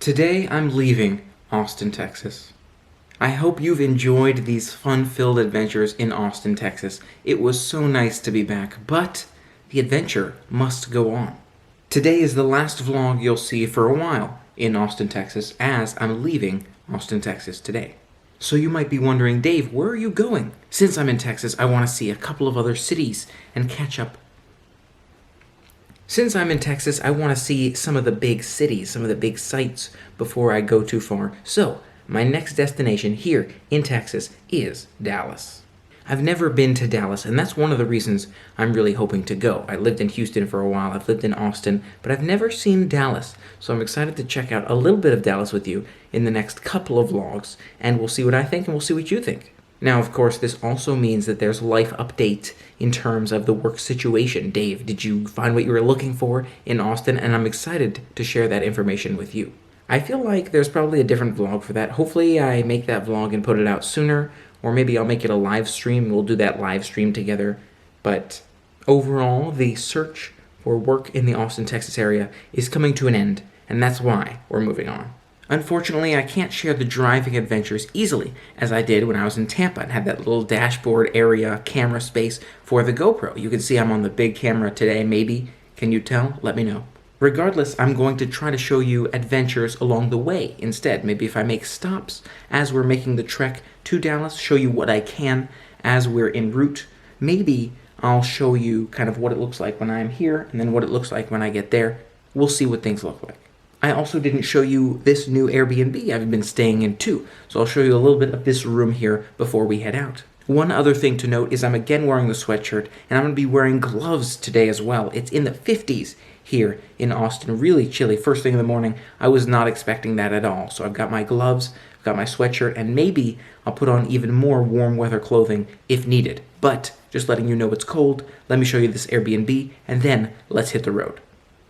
Today I'm leaving Austin, Texas. I hope you've enjoyed these fun-filled adventures in Austin, Texas. It was so nice to be back, but the adventure must go on. Today is the last vlog you'll see for a while in Austin, Texas, as I'm leaving Austin, Texas today. So you might be wondering, Dave, where are you going? Since I'm in Texas, I want to see a couple of other cities and catch up. Since I'm in Texas, I want to see some of the big cities, some of the big sites before I go too far. So, my next destination here in Texas is Dallas. I've never been to Dallas, and that's one of the reasons I'm really hoping to go. I lived in Houston for a while, I've lived in Austin, but I've never seen Dallas. So I'm excited to check out a little bit of Dallas with you in the next couple of vlogs, and we'll see what I think and we'll see what you think. Now, of course, this also means that there's life update in terms of the work situation. Dave, did you find what you were looking for in Austin? And I'm excited to share that information with you. I feel like there's probably a different vlog for that. Hopefully I make that vlog and put it out sooner, or maybe I'll make it a live stream and we'll do that live stream together. But overall, the search for work in the Austin, Texas area is coming to an end, and that's why we're moving on. Unfortunately, I can't share the driving adventures easily as I did when I was in Tampa and had that little dashboard area camera space for the GoPro. You can see I'm on the big camera today, maybe. Can you tell? Let me know. Regardless, I'm going to try to show you adventures along the way instead. Maybe if I make stops as we're making the trek to Dallas, show you what I can as we're en route. Maybe I'll show you kind of what it looks like when I'm here and then what it looks like when I get there. We'll see what things look like. I also didn't show you this new Airbnb I've been staying in too, so I'll show you a little bit of this room here before we head out. One other thing to note is I'm again wearing the sweatshirt, and I'm going to be wearing gloves today as well. It's in the 50s here in Austin, really chilly. First thing in the morning, I was not expecting that at all. So I've got my gloves, I've got my sweatshirt, and maybe I'll put on even more warm weather clothing if needed. But just letting you know it's cold, let me show you this Airbnb, and then let's hit the road.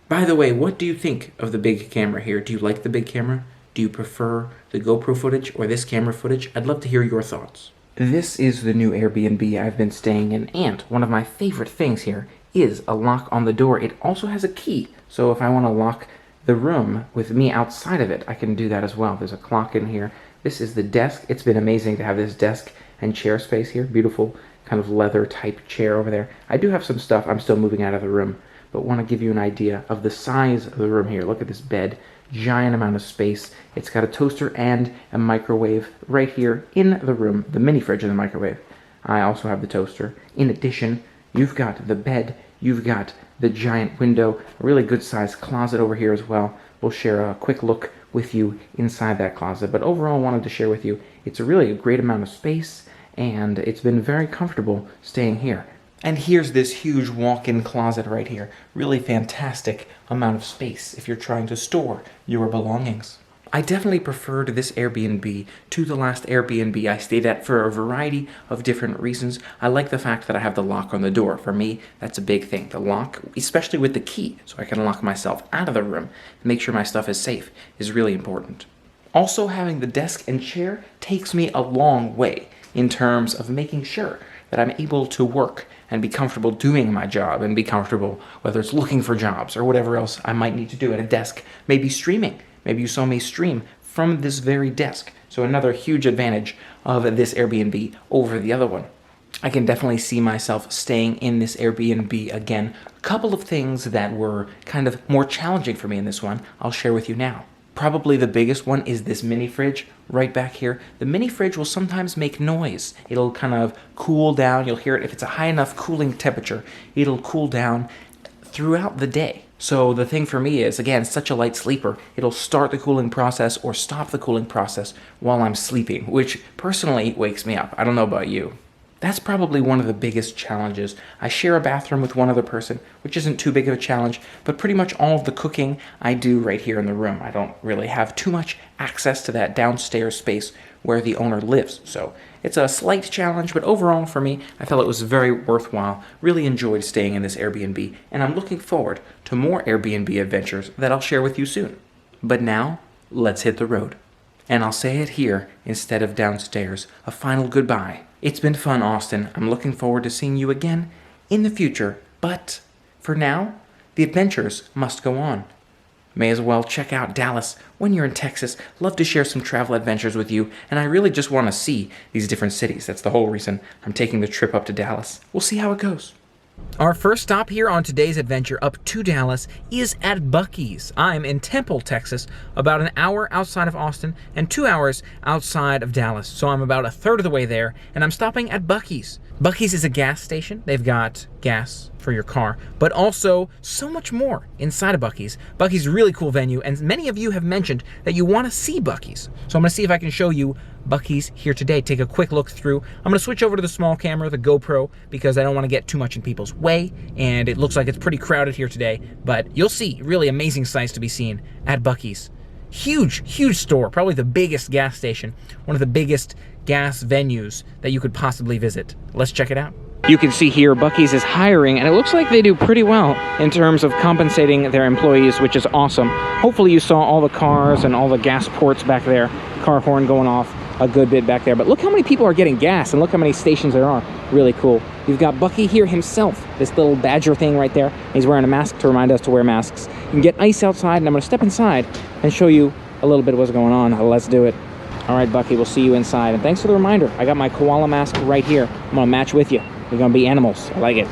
By the way, what do you think of the big camera here? Do you like the big camera? Do you prefer the GoPro footage or this camera footage? I'd love to hear your thoughts. This is the new Airbnb I've been staying in, and one of my favorite things here is a lock on the door. It also has a key, so if I want to lock the room with me outside of it, I can do that as well. There's a clock in here. This is the desk. It's been amazing to have this desk and chair space here. Beautiful kind of leather type chair over there. I do have some stuff I'm still moving out of the room, but want to give you an idea of the size of the room here. Look at this bed, giant amount of space. It's got a toaster and a microwave right here in the room, the mini fridge and the microwave. I also have the toaster. In addition, you've got the bed, you've got the giant window, a really good sized closet over here as well. We'll share a quick look with you inside that closet, but overall I wanted to share with you, it's really a great amount of space, and it's been very comfortable staying here. And here's this huge walk-in closet right here. Really fantastic amount of space if you're trying to store your belongings. I definitely preferred this Airbnb to the last Airbnb I stayed at for a variety of different reasons. I like the fact that I have the lock on the door. For me, that's a big thing. The lock, especially with the key, so I can lock myself out of the room and make sure my stuff is safe, is really important. Also, having the desk and chair takes me a long way in terms of making sure that I'm able to work and be comfortable doing my job and be comfortable whether it's looking for jobs or whatever else I might need to do at a desk. Maybe streaming. Maybe you saw me stream from this very desk. So another huge advantage of this Airbnb over the other one. I can definitely see myself staying in this Airbnb again. A couple of things that were kind of more challenging for me in this one, I'll share with you now. Probably the biggest one is this mini fridge right back here. The mini fridge will sometimes make noise. It'll kind of cool down. You'll hear it if it's a high enough cooling temperature. It'll cool down throughout the day. So the thing for me is, again, such a light sleeper, it'll start the cooling process or stop the cooling process while I'm sleeping, which personally wakes me up. I don't know about you. That's probably one of the biggest challenges. I share a bathroom with one other person, which isn't too big of a challenge, but pretty much all of the cooking I do right here in the room. I don't really have too much access to that downstairs space where the owner lives. So it's a slight challenge, but overall for me, I felt it was very worthwhile. Really enjoyed staying in this Airbnb, and I'm looking forward to more Airbnb adventures that I'll share with you soon. But now, let's hit the road. And I'll say it here instead of downstairs, a final goodbye. It's been fun, Austin. I'm looking forward to seeing you again in the future, but for now, the adventures must go on. may as well check out Dallas when you're in Texas. Love to share some travel adventures with you, and I really just want to see these different cities. That's the whole reason I'm taking the trip up to Dallas. We'll see how it goes. Our first stop here on today's adventure up to Dallas is at Buc-ee's. I'm in Temple, Texas, about an hour outside of Austin and 2 hours outside of Dallas. So I'm about a third of the way there, and I'm stopping at Buc-ee's. Buc-ee's is a gas station. They've got gas for your car, but also so much more inside of Buc-ee's. Buc-ee's is a really cool venue, and many of you have mentioned that you want to see Buc-ee's. So I'm going to see if I can show you Buc-ee's here today. Take a quick look through. I'm going to switch over to the small camera, the GoPro, because I don't want to get too much in people's way, and it looks like it's pretty crowded here today, but you'll see really amazing sights to be seen at Buc-ee's. Huge, huge store, probably the biggest gas station, one of the biggest gas venues that you could possibly visit. Let's check it out. You can see here Buc-ee's is hiring, and it looks like they do pretty well in terms of compensating their employees, which is awesome. Hopefully you saw all the cars and all the gas ports back there, car horn going off a good bit back there. But look how many people are getting gas, and look how many stations there are. Really cool. You've got Buc-ee here himself, this little badger thing right there. He's wearing a mask to remind us to wear masks. You can get ice outside, and I'm going to step inside and show you a little bit of what's going on. Let's do it. All right, Buc-ee, we'll see you inside. And thanks for the reminder. I got my koala mask right here. I'm going to match with you. We're going to be animals. I like it.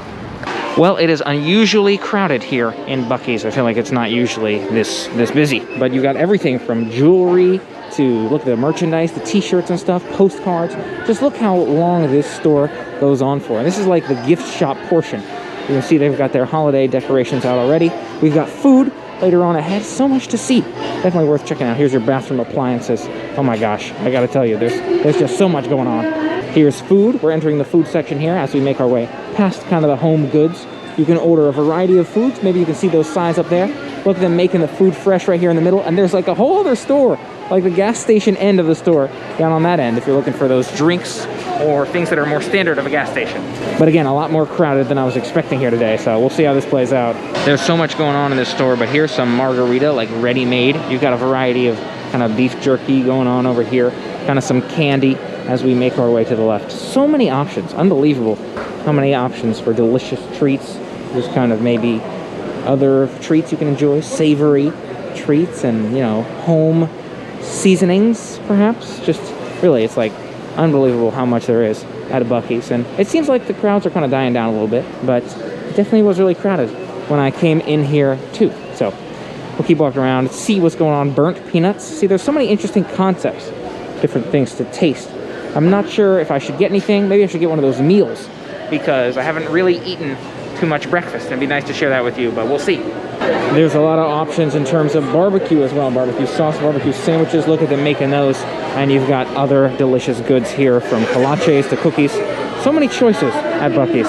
Well, it is unusually crowded here in Buc-ee's. I feel like it's not usually this busy. But you've got everything from jewelry to, look at the merchandise, the t-shirts and stuff, postcards. Just look how long this store goes on for. And this is like the gift shop portion. You can see they've got their holiday decorations out already. We've got food later on ahead. So much to see. Definitely worth checking out. Here's your bathroom appliances. Oh my gosh, I gotta tell you, there's just so much going on. Here's food. We're entering the food section here as we make our way past kind of the home goods. You can order a variety of foods. Maybe you can see those signs up there. Look at them making the food fresh right here in the middle. And there's like a whole other store, like the gas station end of the store down on that end if you're looking for those drinks or things that are more standard of a gas station. But again, a lot more crowded than I was expecting here today, so we'll see how this plays out. There's so much going on in this store, but here's some margarita, like ready-made. You've got a variety of kind of beef jerky going on over here, kind of some candy as we make our way to the left. So many options, unbelievable how many options for delicious treats. There's kind of maybe other treats you can enjoy, savory treats and, you know, home seasonings, perhaps. Just really, it's like unbelievable how much there is at a Buc-ee's. And it seems like the crowds are kind of dying down a little bit, but it definitely was really crowded when I came in here too. So we'll keep walking around, see what's going on. Burnt peanuts. See, there's so many interesting concepts, different things to taste. I'm not sure if I should get anything. Maybe I should get one of those meals because I haven't really eaten too much breakfast. It'd be nice to share that with you, but we'll see. There's a lot of options in terms of barbecue as well. Barbecue sauce, barbecue sandwiches. Look at them making those. And you've got other delicious goods here, from kolaches to cookies. So many choices at Buc-ee's.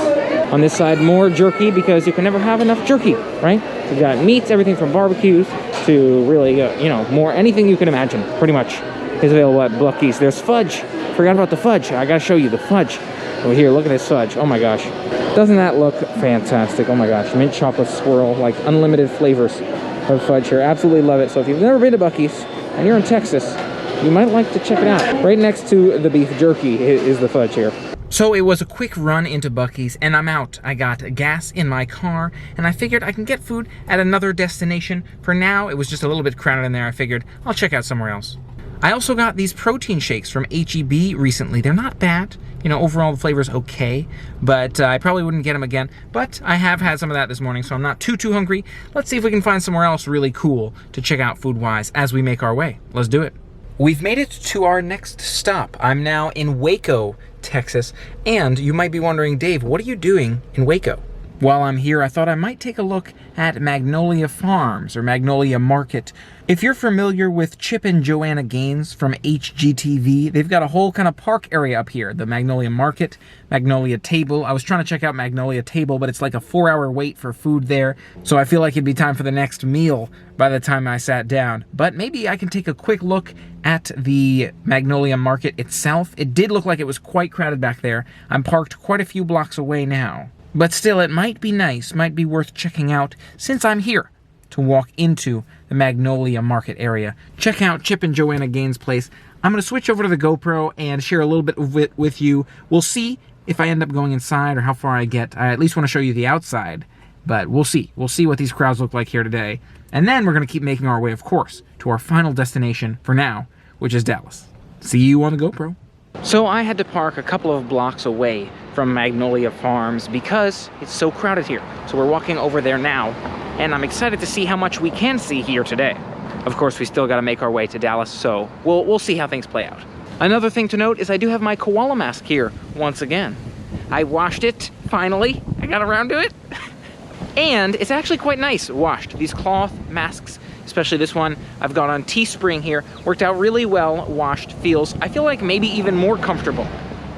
On this side, more jerky, because you can never have enough jerky, right? You've got meats, everything from barbecues to really, you know, more, anything you can imagine, pretty much, is available at Buc-ee's. There's fudge. Forgot about the fudge. I gotta show you the fudge. Over here, look at this fudge. Oh my gosh. Doesn't that look fantastic? Oh my gosh. Mint chocolate swirl, like unlimited flavors of fudge here. Absolutely love it. So if you've never been to Buc-ee's and you're in Texas, you might like to check it out. Right next to the beef jerky is the fudge here. So it was a quick run into Buc-ee's and I'm out. I got gas in my car and I figured I can get food at another destination. For now, it was just a little bit crowded in there. I figured I'll check out somewhere else. I also got these protein shakes from H-E-B recently. They're not bad. You know, overall the flavor's okay, but I probably wouldn't get them again. But I have had some of that this morning, so I'm not too hungry. Let's see if we can find somewhere else really cool to check out food-wise as we make our way. Let's do it. We've made it to our next stop. I'm now in Waco, Texas, and you might be wondering, Dave, what are you doing in Waco? While I'm here, I thought I might take a look at Magnolia Farms, or Magnolia Market. If you're familiar with Chip and Joanna Gaines from HGTV, they've got a whole kind of park area up here. The Magnolia Market, Magnolia Table. I was trying to check out Magnolia Table, but it's like a 4-hour wait for food there. So I feel like it'd be time for the next meal by the time I sat down. But maybe I can take a quick look at the Magnolia Market itself. It did look like it was quite crowded back there. I'm parked quite a few blocks away now. But still, it might be nice, might be worth checking out since I'm here to walk into the Magnolia Market area. Check out Chip and Joanna Gaines' place. I'm going to switch over to the GoPro and share a little bit of it with you. We'll see if I end up going inside or how far I get. I at least want to show you the outside But we'll see. We'll see what these crowds look like here today. And then we're going to keep making our way, of course, to our final destination for now, which is Dallas. See you on the GoPro. So I had to park a couple of blocks away from Magnolia Farms because it's so crowded here. So we're walking over there now, and I'm excited to see how much we can see here today. Of course, we still got to make our way to Dallas, so we'll see how things play out. Another thing to note is I do have my koala mask here once again. I washed it, finally. I got around to it. And it's actually quite nice washed. These cloth masks, especially this one, I've got on Teespring here, worked out really well washed. I feel like maybe even more comfortable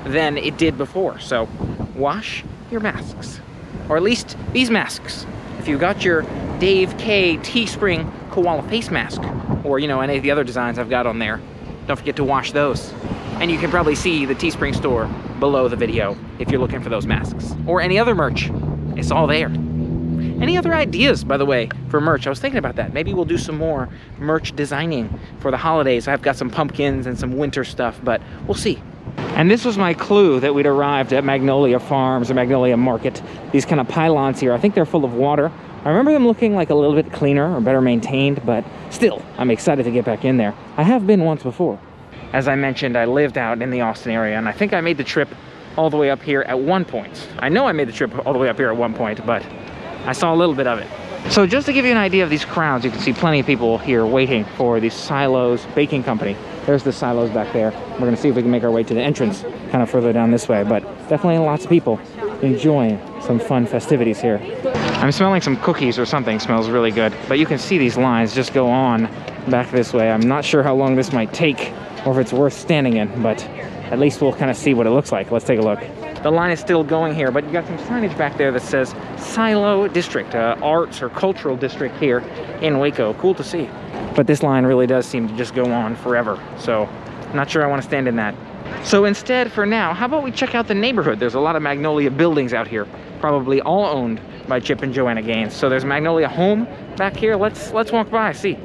than it did before. So wash your masks, or at least these masks. If you got your Dave K Teespring koala face mask, or any of the other designs I've got on there, don't forget to wash those. And you can probably see the Teespring store below the video if you're looking for those masks or any other merch. It's all there. Any other ideas, by the way, for merch? I was thinking about that. Maybe we'll do some more merch designing for the holidays. I've got some pumpkins and some winter stuff, but we'll see. And this was my clue that we'd arrived at Magnolia Farms or Magnolia Market. These kind of pylons here, I think they're full of water. I remember them looking like a little bit cleaner or better maintained, but still, I'm excited to get back in there. I have been once before. As I mentioned, I lived out in the Austin area, and I think I made the trip all the way up here at one point. I know I made the trip all the way up here at one point, but I saw a little bit of it. So just to give you an idea of these crowds, you can see plenty of people here waiting for the Silos Baking Company. There's the silos back there. We're gonna see if we can make our way to the entrance kind of further down this way, but definitely lots of people enjoying some fun festivities here. I'm smelling some cookies or something, smells really good, but you can see these lines just go on back this way. I'm not sure how long this might take or if it's worth standing in, but at least we'll kind of see what it looks like. Let's take a look. The line is still going here, but you got some signage back there that says Silo District, Arts or Cultural District here in Waco. Cool to see. But this line really does seem to just go on forever, so I'm not sure I want to stand in that. So instead, for now, how about we check out the neighborhood? There's a lot of Magnolia buildings out here, probably all owned by Chip and Joanna Gaines. So there's Magnolia Home back here. Let's walk by, see.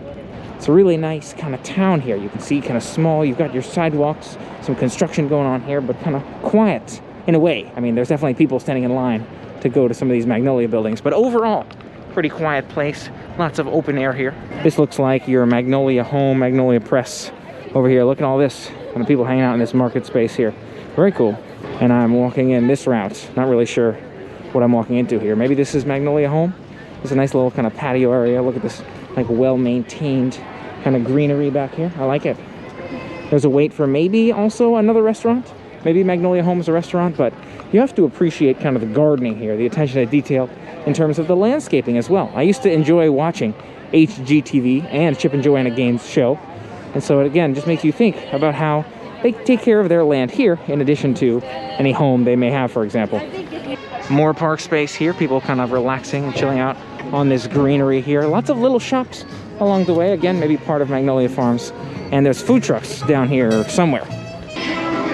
It's a really nice kind of town here. You can see kind of small. You've got your sidewalks, some construction going on here, but kind of quiet in a way. I mean, there's definitely people standing in line to go to some of these Magnolia buildings, but overall, pretty quiet place. Lots of open air here. This looks like your Magnolia Home, Magnolia Press over here. Look at all this. Kind of people hanging out in this market space here. Very cool. And I'm walking in this route. Not really sure what I'm walking into here. Maybe this is Magnolia Home. There's a nice little kind of patio area. Look at this like well-maintained kind of greenery back here. I like it. There's a wait for maybe also another restaurant. Maybe Magnolia Home is a restaurant, but you have to appreciate kind of the gardening here, the attention to detail in terms of the landscaping as well. I used to enjoy watching HGTV and Chip and Joanna Gaines' show. And so it, again, just makes you think about how they take care of their land here in addition to any home they may have, for example. More park space here, people kind of relaxing and chilling out on this greenery here. Lots of little shops along the way, again, maybe part of Magnolia Farms. And there's food trucks down here somewhere.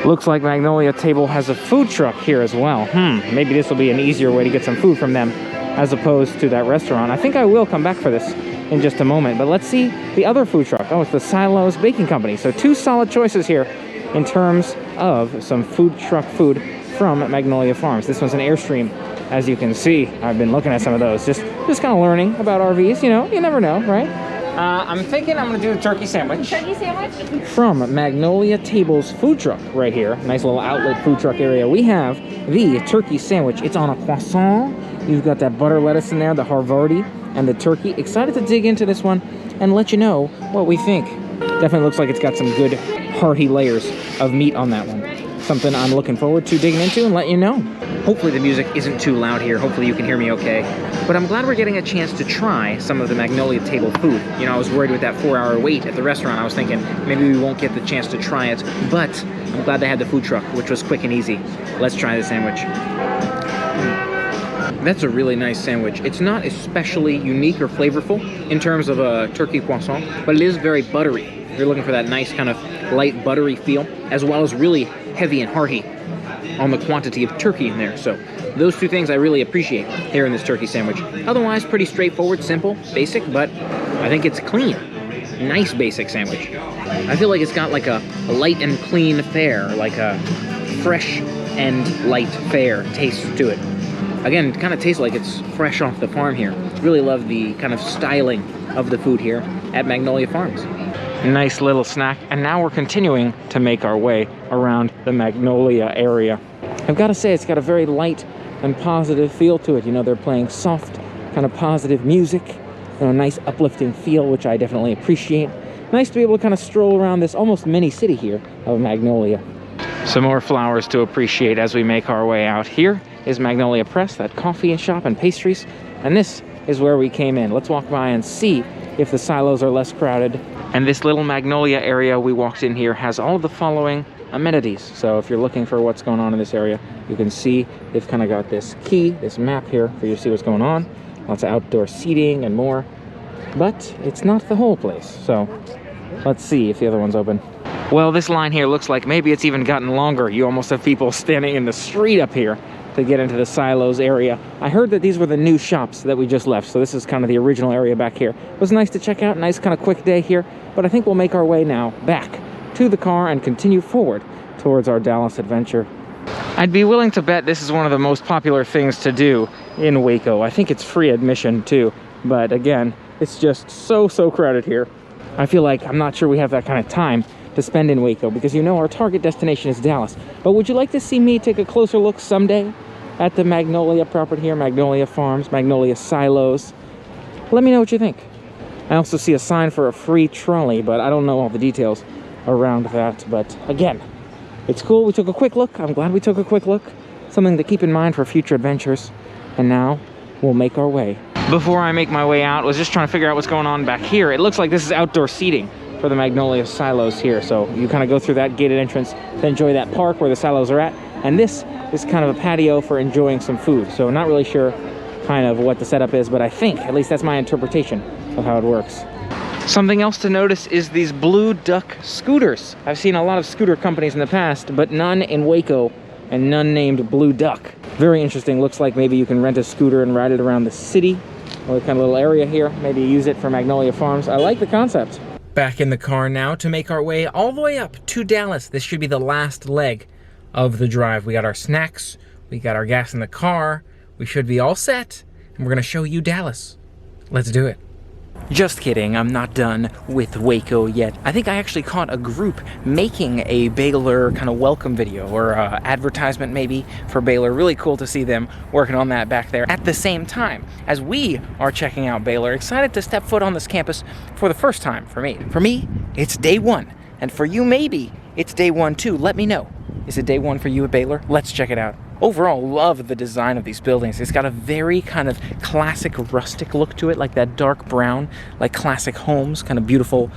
Looks like Magnolia Table has a food truck here as well. Maybe this will be an easier way to get some food from them as opposed to that restaurant. I think I will come back for this in just a moment, but let's see the other food truck. Oh, it's the Silos Baking Company. So two solid choices here in terms of some food truck food from Magnolia Farms. This one's an Airstream, as you can see. I've been looking at some of those, just kind of learning about RVs. You never know, right? I'm thinking I'm gonna do a turkey sandwich. Turkey sandwich? From Magnolia Table's food truck right here. Nice little outlet food truck area. We have the turkey sandwich. It's on a croissant. You've got that butter lettuce in there, the Havarti, and the turkey. Excited to dig into this one and let you know what we think. Definitely looks like it's got some good hearty layers of meat on that one. Something I'm looking forward to digging into and let you know. Hopefully the music isn't too loud here. Hopefully you can hear me okay. But I'm glad we're getting a chance to try some of the Magnolia Table food. I was worried with that 4-hour wait at the restaurant. I was thinking maybe we won't get the chance to try it, but I'm glad they had the food truck, which was quick and easy. Let's try the sandwich. That's a really nice sandwich. It's not especially unique or flavorful in terms of a turkey croissant, but it is very buttery. If you're looking for that nice kind of light buttery feel, as well as really heavy and hearty on the quantity of turkey in there. So those two things I really appreciate here in this turkey sandwich. Otherwise, pretty straightforward, simple, basic, but I think it's clean. Nice basic sandwich. I feel like it's got like a light and clean fare, like a fresh and light fare taste to it. Again, it kind of tastes like it's fresh off the farm here. Really love the kind of styling of the food here at Magnolia Farms. Nice little snack. And now we're continuing to make our way around the Magnolia area. I've got to say, it's got a very light and positive feel to it. You know, they're playing soft, kind of positive music. You know, a nice uplifting feel, which I definitely appreciate. Nice to be able to kind of stroll around this almost mini city here of Magnolia. Some more flowers to appreciate as we make our way out. Here is Magnolia Press, that coffee shop and pastries. And this is where we came in. Let's walk by and see if the silos are less crowded. And this little Magnolia area we walked in here has all of the following amenities. So if you're looking for what's going on in this area, you can see they've kind of got this key, this map here for you to see what's going on. Lots of outdoor seating and more. But it's not the whole place. So let's see if the other one's open. Well, this line here looks like maybe it's even gotten longer. You almost have people standing in the street up here to get into the silos area. I heard that these were the new shops that we just left, so this is kind of the original area back here. It was nice to check out, nice kind of quick day here, but I think we'll make our way now back to the car and continue forward towards our Dallas adventure. I'd be willing to bet this is one of the most popular things to do in Waco. I think it's free admission too, but again, it's just so crowded here. I feel like I'm not sure we have that kind of time to spend in Waco, because you know our target destination is Dallas. But would you like to see me take a closer look someday at the Magnolia property here, Magnolia Farms, Magnolia Silos? Let me know what you think. I also see a sign for a free trolley, but I don't know all the details around that. But again, it's cool. We took a quick look. I'm glad we took a quick look. Something to keep in mind for future adventures. And now we'll make our way. Before I make my way out, I was just trying to figure out what's going on back here. It looks like this is outdoor seating for the Magnolia Silos here. So you kind of go through that gated entrance to enjoy that park where the silos are at. And this is kind of a patio for enjoying some food. So not really sure kind of what the setup is, but I think, at least that's my interpretation of how it works. Something else to notice is these Blue Duck scooters. I've seen a lot of scooter companies in the past, but none in Waco and none named Blue Duck. Very interesting. Looks like maybe you can rent a scooter and ride it around the city, or kind of little area here. Maybe use it for Magnolia Farms. I like the concept. Back in the car now to make our way all the way up to Dallas. This should be the last leg of the drive. We got our snacks, we got our gas in the car, we should be all set, and we're gonna show you Dallas. Let's do it. Just kidding, I'm not done with Waco yet. I think I actually caught a group making a Baylor kind of welcome video, or advertisement maybe for Baylor. Really cool to see them working on that back there at the same time as we are checking out Baylor. Excited to step foot on this campus for the first time for me. For me, it's day one. And for you, maybe it's day one too. Let me know. Is it day one for you at Baylor? Let's check it out. Overall, love the design of these buildings. It's got a very kind of classic rustic look to it, like that dark brown, like classic homes, kind of beautiful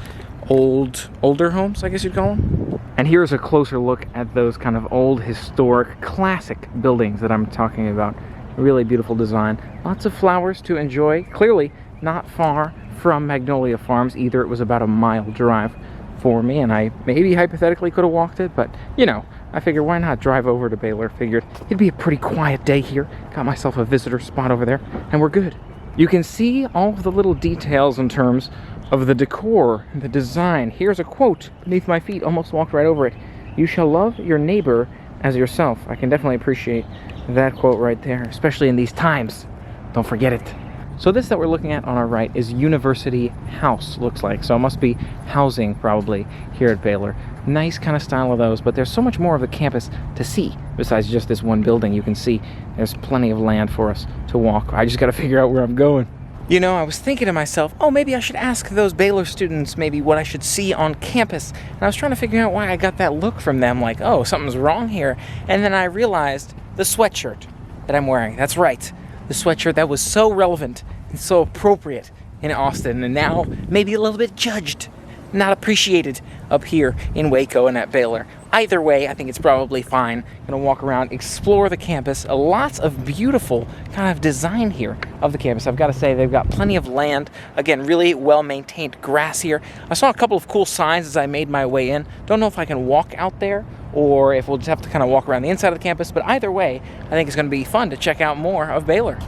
older homes, I guess you'd call them. And here's a closer look at those kind of old, historic, classic buildings that I'm talking about. Really beautiful design. Lots of flowers to enjoy. Clearly not far from Magnolia Farms either. It was about a mile drive for me, and I maybe hypothetically could have walked it, but you know, I figured why not drive over to Baylor. Figured it'd be a pretty quiet day here. Got myself a visitor spot over there, and we're good. You can see all of the little details in terms of the decor, the design. Here's a quote beneath my feet, almost walked right over it. "You shall love your neighbor as yourself." I can definitely appreciate that quote right there, especially in these times. Don't forget it. So this that we're looking at on our right is University House, looks like. So it must be housing probably here at Baylor. Nice kind of style of those, but there's so much more of the campus to see besides just this one building. You can see there's plenty of land for us to walk. I just got to figure out where I'm going. You know, I was thinking to myself, oh, maybe I should ask those Baylor students maybe what I should see on campus. And I was trying to figure out why I got that look from them, like, oh, something's wrong here. And then I realized the sweatshirt that I'm wearing. That's right. The sweatshirt that was so relevant and so appropriate in Austin, and now maybe a little bit judged, not appreciated up here in Waco and at Baylor. Either way, I think it's probably fine. Gonna walk around, explore the campus. Lots of beautiful kind of design here of the campus. I've got to say, they've got plenty of land. Again, really well-maintained grass here. I saw a couple of cool signs as I made my way in. Don't know if I can walk out there or if we'll just have to kind of walk around the inside of the campus, but either way, I think it's gonna be fun to check out more of Baylor.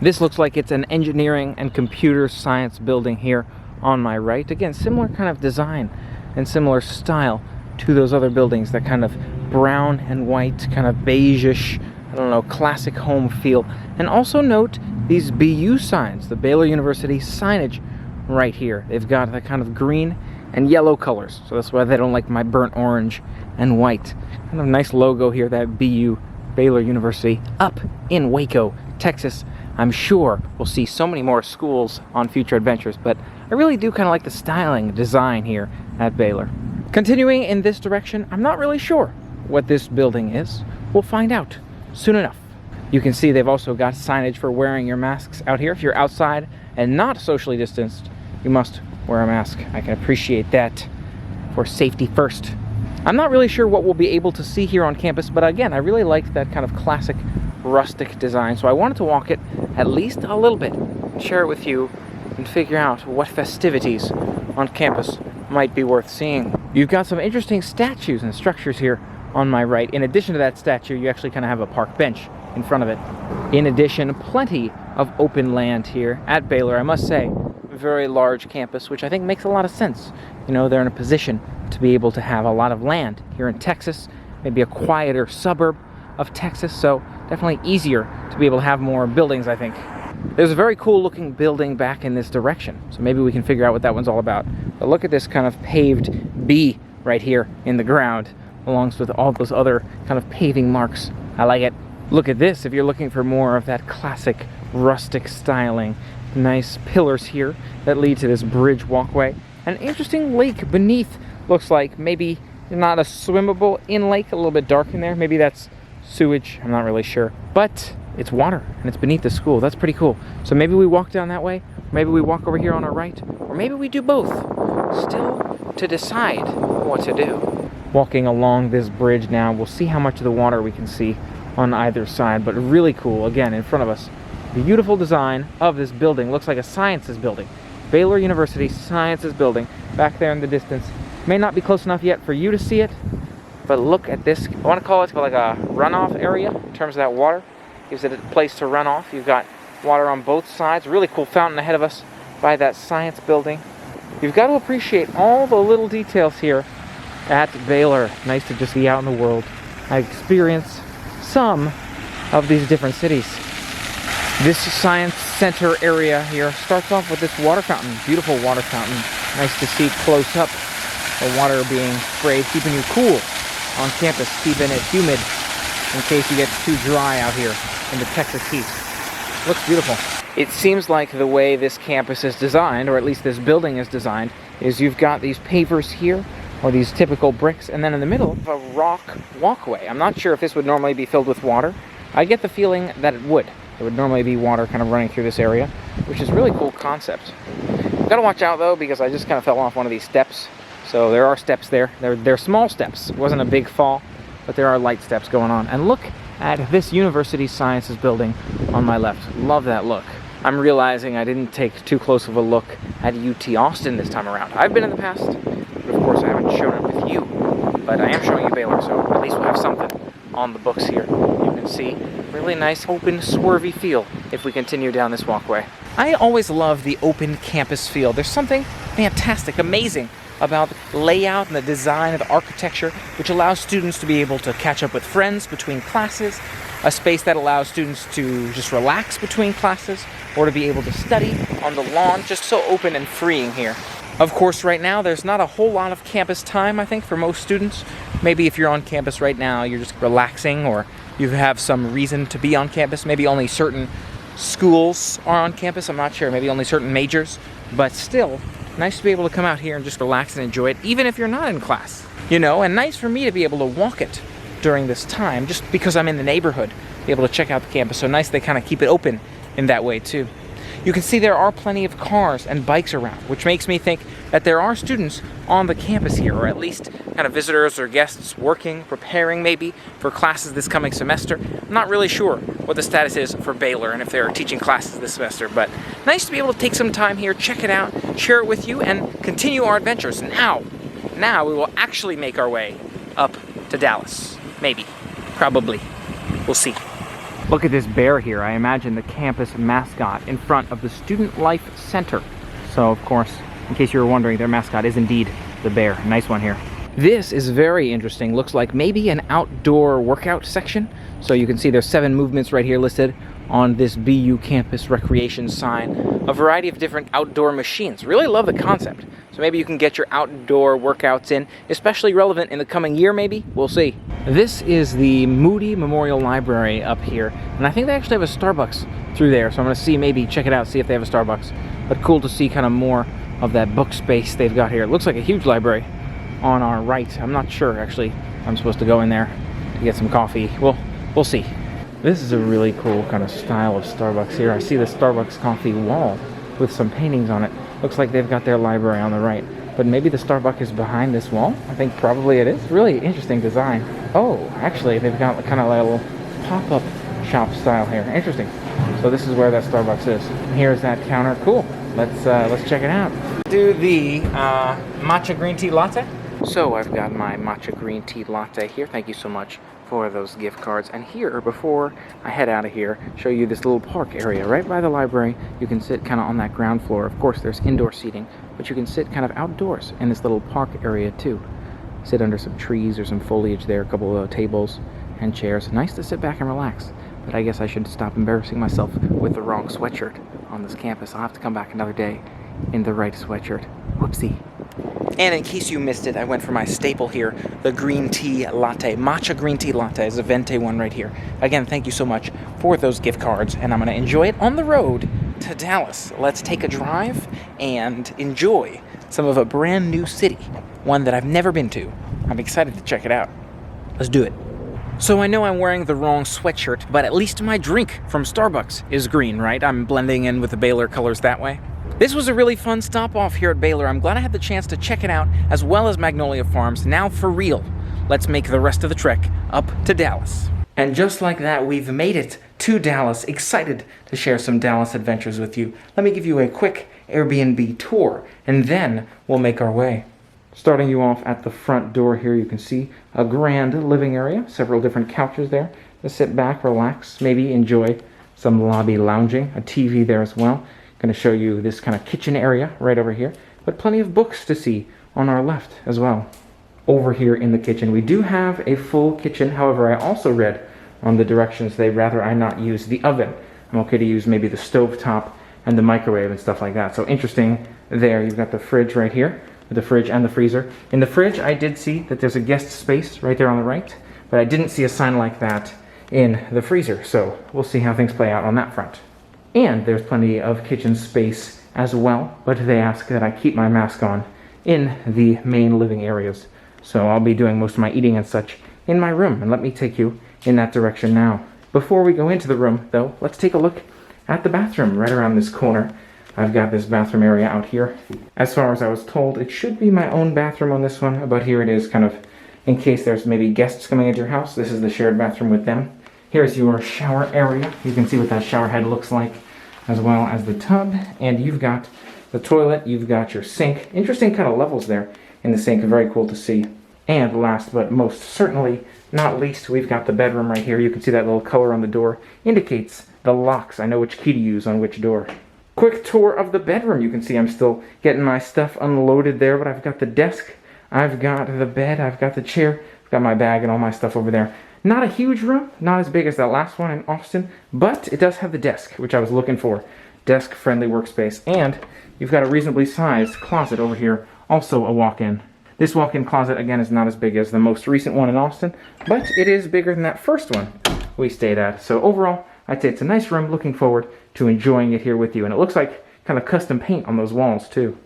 This looks like it's an engineering and computer science building here on my right. Again, similar kind of design and similar style to those other buildings, that kind of brown and white, kind of beige-ish don't know, classic home feel. And also note these BU signs, the Baylor University signage right here. They've got that kind of green and yellow colors, so that's why they don't like my burnt orange and white. Kind of nice logo here, that BU, Baylor University, up in Waco, Texas. I'm sure we'll see so many more schools on future adventures, but I really do kind of like the styling design here at Baylor. Continuing in this direction, I'm not really sure what this building is. We'll find out soon enough. You can see they've also got signage for wearing your masks out here. If you're outside and not socially distanced, you must wear a mask. I can appreciate that for safety first. I'm not really sure what we'll be able to see here on campus, but again, I really liked that kind of classic rustic design, so I wanted to walk it at least a little bit, share it with you, and figure out what festivities on campus might be worth seeing. You've got some interesting statues and structures here on my right. In addition to that statue, you actually kind of have a park bench in front of it. In addition, plenty of open land here at Baylor. I must say, very large campus, which I think makes a lot of sense. You know, they're in a position to be able to have a lot of land here in Texas, maybe a quieter suburb of Texas, so definitely easier to be able to have more buildings, I think. There's a very cool looking building back in this direction, so maybe we can figure out what that one's all about. But look at this kind of paved B right here in the ground, along with all those other kind of paving marks. I like it. Look at this if you're looking for more of that classic rustic styling. Nice pillars here that lead to this bridge walkway. An interesting lake beneath, looks like maybe not a swimmable in lake, a little bit dark in there. Maybe that's sewage, I'm not really sure. But it's water and it's beneath the school. That's pretty cool. So maybe we walk down that way, maybe we walk over here on our right, or maybe we do both. Still to decide what to do. Walking along this bridge now, we'll see how much of the water we can see on either side, but really cool. Again, in front of us, beautiful design of this building. Looks like a sciences building. Baylor University Sciences Building back there in the distance. May not be close enough yet for you to see it, but look at this. I want to call it like a runoff area in terms of that water. Gives it a place to run off. You've got water on both sides. Really cool fountain ahead of us by that science building. You've got to appreciate all the little details here at Baylor. Nice to just be out in the world. I experience some of these different cities. This science center area here starts off with this water fountain. Beautiful water fountain. Nice to see close up. The water being sprayed, keeping you cool on campus, keeping it humid in case you get too dry out here in the Texas heat. Looks beautiful. It seems like the way this campus is designed, or at least this building is designed, is you've got these pavers here, or these typical bricks, and then in the middle, a rock walkway. I'm not sure if this would normally be filled with water. I get the feeling that it would. There would normally be water kind of running through this area, which is a really cool concept. Gotta watch out though, because I just kind of fell off one of these steps. So there are steps there. They're small steps. It wasn't a big fall, but there are light steps going on. And look at this University Sciences building on my left. Love that look. I'm realizing I didn't take too close of a look at UT Austin this time around. I've been in the past, but of course I haven't shown it with you. But I am showing you Baylor, so at least we'll have something on the books here. You can see really nice open swervy feel if we continue down this walkway. I always love the open campus feel. There's something fantastic, amazing about the layout and the design of the architecture, which allows students to be able to catch up with friends between classes, a space that allows students to just relax between classes, or to be able to study on the lawn, just so open and freeing here. Of course, right now, there's not a whole lot of campus time, I think, for most students. Maybe if you're on campus right now, you're just relaxing, or you have some reason to be on campus. Maybe only certain schools are on campus, I'm not sure. Maybe only certain majors, but still, nice to be able to come out here and just relax and enjoy it, even if you're not in class, you know, and nice for me to be able to walk it during this time, just because I'm in the neighborhood, be able to check out the campus. So nice they kind of keep it open in that way too. You can see there are plenty of cars and bikes around, which makes me think that there are students on the campus here, or at least kind of visitors or guests working, preparing maybe for classes this coming semester. I'm not really sure what the status is for Baylor and if they're teaching classes this semester, but nice to be able to take some time here, check it out, share it with you, and continue our adventures. Now we will actually make our way up to Dallas. Maybe. Probably. We'll see. Look at this bear here. I imagine the campus mascot in front of the Student Life Center. So, of course, in case you were wondering, their mascot is indeed the bear. Nice one here. This is very interesting. Looks like maybe an outdoor workout section. So you can see there's 7 movements right here listed on this BU campus recreation sign. A variety of different outdoor machines. Really love the concept. So maybe you can get your outdoor workouts in, especially relevant in the coming year maybe. We'll see. This is the Moody Memorial Library up here. And I think they actually have a Starbucks through there. So I'm going to check it out, see if they have a Starbucks. But cool to see kind of more of that book space they've got here. It looks like a huge library on our right. I'm not sure actually. I'm supposed to go in there to get some coffee. Well, we'll see. This is a really cool kind of style of Starbucks here. I see the Starbucks coffee wall with some paintings on it. Looks like they've got their library on the right. But maybe the Starbucks is behind this wall? I think probably it is. Really interesting design. Oh, actually they've got kind of like a little pop-up shop style here. Interesting. So this is where that Starbucks is. Here's that counter. Cool. Let's check it out. Do the matcha green tea latte. So I've got my matcha green tea latte here. Thank you so much for those gift cards. And here, before I head out of here, show you this little park area right by the library. You can sit kind of on that ground floor. Of course, there's indoor seating, but you can sit kind of outdoors in this little park area too. Sit under some trees or some foliage there, a couple of tables and chairs. Nice to sit back and relax. But I guess I should stop embarrassing myself with the wrong sweatshirt on this campus. I'll have to come back another day in the right sweatshirt. Whoopsie. And in case you missed it, I went for my staple here, the green tea latte. Matcha green tea latte is a venti one right here. Again, thank you so much for those gift cards, and I'm going to enjoy it on the road to Dallas. Let's take a drive and enjoy some of a brand new city, one that I've never been to. I'm excited to check it out. Let's do it. So I know I'm wearing the wrong sweatshirt, but at least my drink from Starbucks is green, right? I'm blending in with the Baylor colors that way. This was a really fun stop off here at Baylor. I'm glad I had the chance to check it out, as well as Magnolia Farms. Now for real, let's make the rest of the trek up to Dallas. And just like that, we've made it to Dallas. Excited to share some Dallas adventures with you. Let me give you a quick Airbnb tour, and then we'll make our way. Starting you off at the front door here, you can see a grand living area, several different couches there to sit back, relax, maybe enjoy some lobby lounging, a TV there as well. Going to show you this kind of kitchen area right over here, but plenty of books to see on our left as well. Over here in the kitchen, we do have a full kitchen. However, I also read on the directions they'd rather I not use the oven. I'm okay to use maybe the stove top and the microwave and stuff like that. So interesting there. You've got the fridge right here, with the fridge and the freezer. In the fridge, I did see that there's a guest space right there on the right, but I didn't see a sign like that in the freezer. So we'll see how things play out on that front. And there's plenty of kitchen space as well, but they ask that I keep my mask on in the main living areas. So I'll be doing most of my eating and such in my room, and let me take you in that direction now. Before we go into the room, though, let's take a look at the bathroom right around this corner. I've got this bathroom area out here. As far as I was told, it should be my own bathroom on this one, but here it is kind of in case there's maybe guests coming into your house. This is the shared bathroom with them. Here's your shower area. You can see what that shower head looks like, as well as the tub, and you've got the toilet, you've got your sink. Interesting kind of levels there in the sink, very cool to see. And last but most certainly not least, we've got the bedroom right here. You can see that little color on the door indicates the locks. I know which key to use on which door. Quick tour of the bedroom. You can see I'm still getting my stuff unloaded there, but I've got the desk, I've got the bed, I've got the chair, I've got my bag and all my stuff over there. Not a huge room, not as big as that last one in Austin, but it does have the desk, which I was looking for. Desk-friendly workspace, and you've got a reasonably sized closet over here, also a walk-in. This walk-in closet, again, is not as big as the most recent one in Austin, but it is bigger than that first one we stayed at. So overall, I'd say it's a nice room. Looking forward to enjoying it here with you, and it looks like kind of custom paint on those walls, too.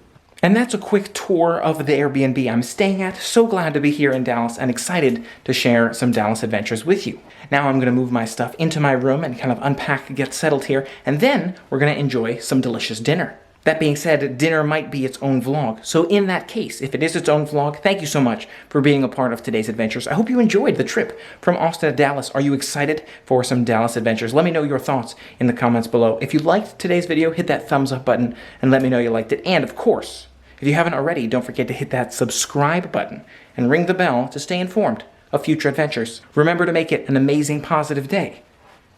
And that's a quick tour of the Airbnb I'm staying at. So glad to be here in Dallas and excited to share some Dallas adventures with you. Now I'm going to move my stuff into my room and kind of unpack, get settled here, and then we're going to enjoy some delicious dinner. That being said, dinner might be its own vlog. So in that case, if it is its own vlog, thank you so much for being a part of today's adventures. I hope you enjoyed the trip from Austin to Dallas. Are you excited for some Dallas adventures? Let me know your thoughts in the comments below. If you liked today's video, hit that thumbs up button and let me know you liked it. And of course, if you haven't already, don't forget to hit that subscribe button and ring the bell to stay informed of future adventures. Remember to make it an amazing, positive day.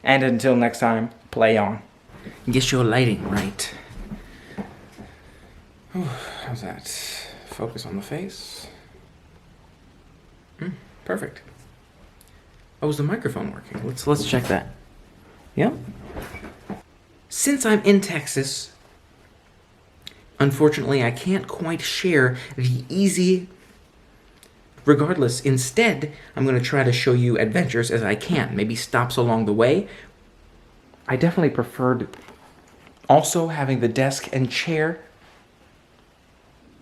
And until next time, play on. Get your lighting right. How's that? Focus on the face. Perfect. Oh, is the microphone working? Let's check that. Yep. Since I'm in Texas, unfortunately, I can't quite share the easy. Regardless, instead, I'm going to try to show you adventures as I can. Maybe stops along the way. I definitely preferred also having the desk and chair.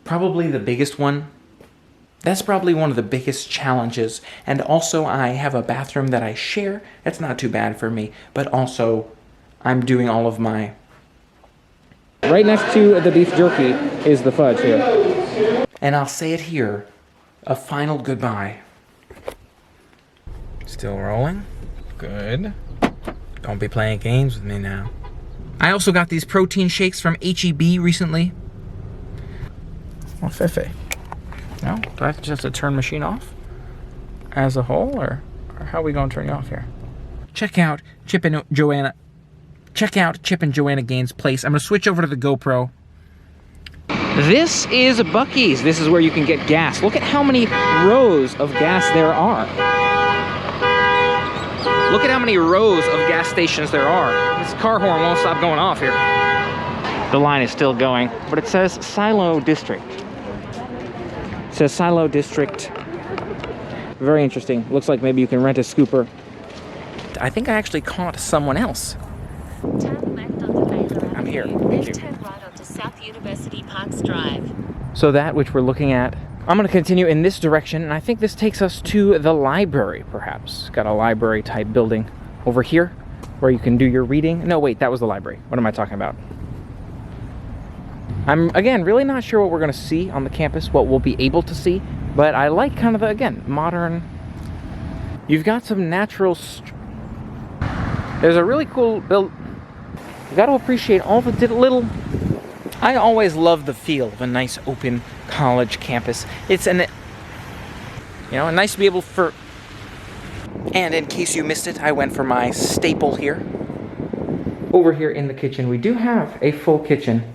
Probably the biggest one. That's probably one of the biggest challenges. And also, I have a bathroom that I share. That's not too bad for me. But also, I'm doing all of my... Right next to the beef jerky is the fudge here. And I'll say it here. A final goodbye. Still rolling. Good. Don't be playing games with me now. I also got these protein shakes from H-E-B recently. Oh, Fefe. No? Do I have to just turn machine off as a whole, or how are we going to turn you off here? Check out Chip and Joanna Gaines' place. I'm going to switch over to the GoPro. This is Buc-ee's. This is where you can get gas. Look at how many rows of gas there are. Look at how many rows of gas stations there are. This car horn won't stop going off here. The line is still going, but it says Silo District. It says Silo District. Very interesting. Looks like maybe you can rent a scooper. I think I actually caught someone else. Turn left onto Baylor I'm here. Avenue, Thank then you. turn right onto South University Parks Drive. So that which we're looking at, I'm going to continue in this direction, and I think this takes us to the library, perhaps. Got a library type building over here where you can do your reading. No, wait, that was the library. What am I talking about? I'm, again, really not sure what we're going to see on the campus, what we'll be able to see, but I like kind of the, again, modern. You've got some natural... There's a really cool build. You got to appreciate all the little... I always love the feel of a nice open college campus. It's nice to be able for... And in case you missed it, I went for my staple here. Over here in the kitchen, we do have a full kitchen.